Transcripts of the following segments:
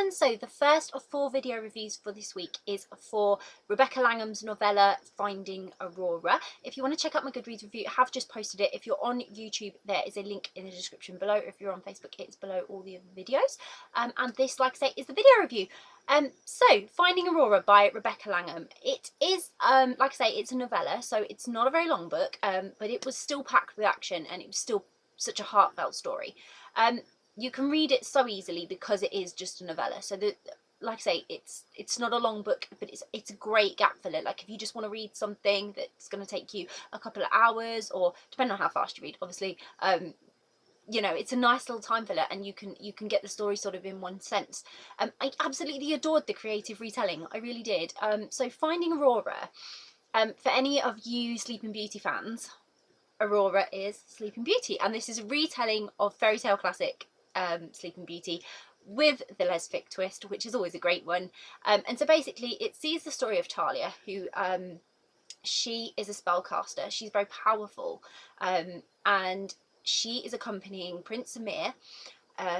everyone. So the first of 4 video reviews for this week is for Rebecca Langham's novella Finding Aurora. If you want to check out my Goodreads review, I have just posted it. If you're on YouTube, there is a link in the description below. If you're on Facebook, it's below all the other videos. And this, like I say, is the video review. So Finding Aurora by Rebecca Langham. It is, like I say, it's a novella, so it's not a very long book, but it was still packed with action, and it was still such a heartfelt story. You can read it so easily because it is just a novella. So like I say, it's not a long book, but it's a great gap filler. Like if you just want to read something that's going to take you a couple of hours, or depending on how fast you read, obviously, you know, it's a nice little time filler, and you can get the story sort of in one sense. I absolutely adored the creative retelling. I really did. So Finding Aurora, for any of you Sleeping Beauty fans, Aurora is Sleeping Beauty, and this is a retelling of fairy tale classic Sleeping Beauty with the lesbic twist, which is always a great one. And so basically it sees the story of Talia, who she is a spellcaster. She's very powerful, and she is accompanying Prince Amir,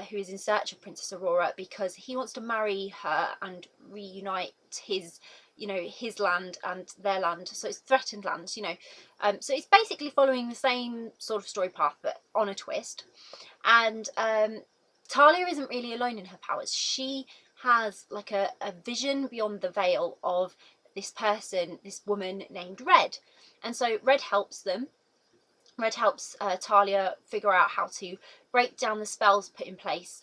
who is in search of Princess Aurora because he wants to marry her and reunite his, you know, his land and their land. So it's threatened lands, you know. So it's basically following the same sort of story path, but on a twist. And Talia isn't really alone in her powers. She has like a vision beyond the veil of this person, this woman named Red. And so Red helps them. Red helps Talia figure out how to break down the spells put in place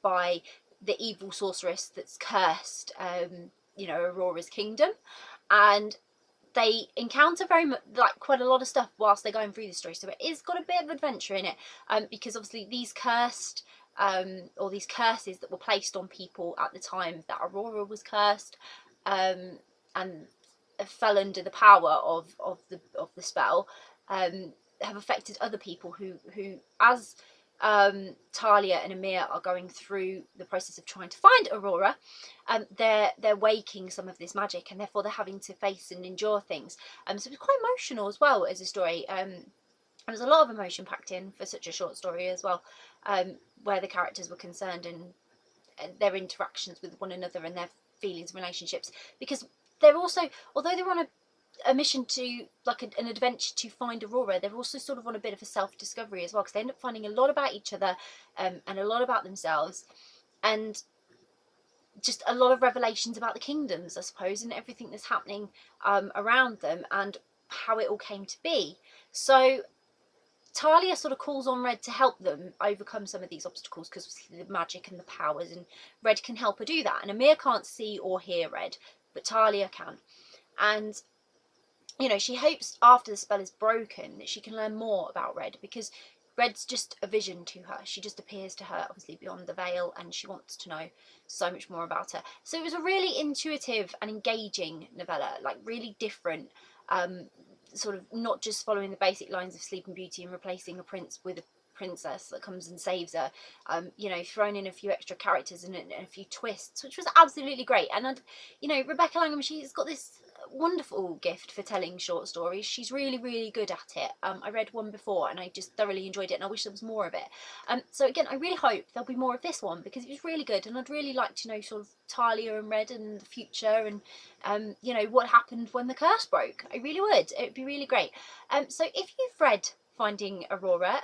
by the evil sorceress that's cursed, you know, Aurora's kingdom. And they encounter quite a lot of stuff whilst they're going through the story. So it is got a bit of adventure in it, because obviously these cursed, or these curses that were placed on people at the time that Aurora was cursed, and fell under the power of the spell, have affected other people who as Talia and Amir are going through the process of trying to find Aurora, they're waking some of this magic, and therefore they're having to face and endure things. So it was quite emotional as well as a story. There was a lot of emotion packed in for such a short story as well, where the characters were concerned and their interactions with one another and their feelings and relationships, because they're also, although they're on a mission to, like an adventure to find Aurora, they're also sort of on a bit of a self-discovery as well, because they end up finding a lot about each other, and a lot about themselves, and just a lot of revelations about the kingdoms, I suppose, and everything that's happening around them and how it all came to be. So Talia sort of calls on Red to help them overcome some of these obstacles, because the magic and the powers, and Red can help her do that. And Amir can't see or hear Red, but Talia can. And you know, she hopes after the spell is broken that she can learn more about Red, because Red's just a vision to her. She just appears to her, obviously, beyond the veil, and she wants to know so much more about her. So it was a really intuitive and engaging novella, like really different, sort of not just following the basic lines of Sleeping Beauty and replacing a prince with a princess that comes and saves her, you know, thrown in a few extra characters and a few twists, which was absolutely great. And you know, Rebecca Langham, she's got this wonderful gift for telling short stories. She's really, really good at it. I read one before and I just thoroughly enjoyed it, and I wish there was more of it. So again, I really hope there'll be more of this one, because it was really good, and I'd really like to know sort of Talia and Red and the future, and you know, what happened when the curse broke. I really would. It would be really great. So if you've read Finding Aurora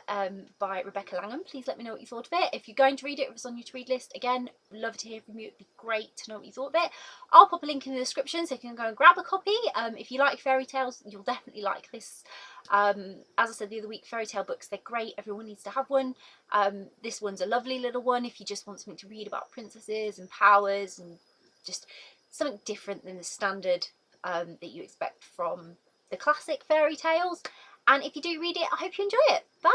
by Rebecca Langham, please let me know what you thought of it. If you're going to read it, if it's on your to read list, again, love to hear from you. It'd be great to know what you thought of it. I'll pop a link in the description so you can go and grab a copy. If you like fairy tales, you'll definitely like this. As I said the other week, fairy tale books, they're great. Everyone needs to have one. This one's a lovely little one if you just want something to read about princesses and powers, and just something different than the standard that you expect from the classic fairy tales. And if you do read it, I hope you enjoy it. Bye!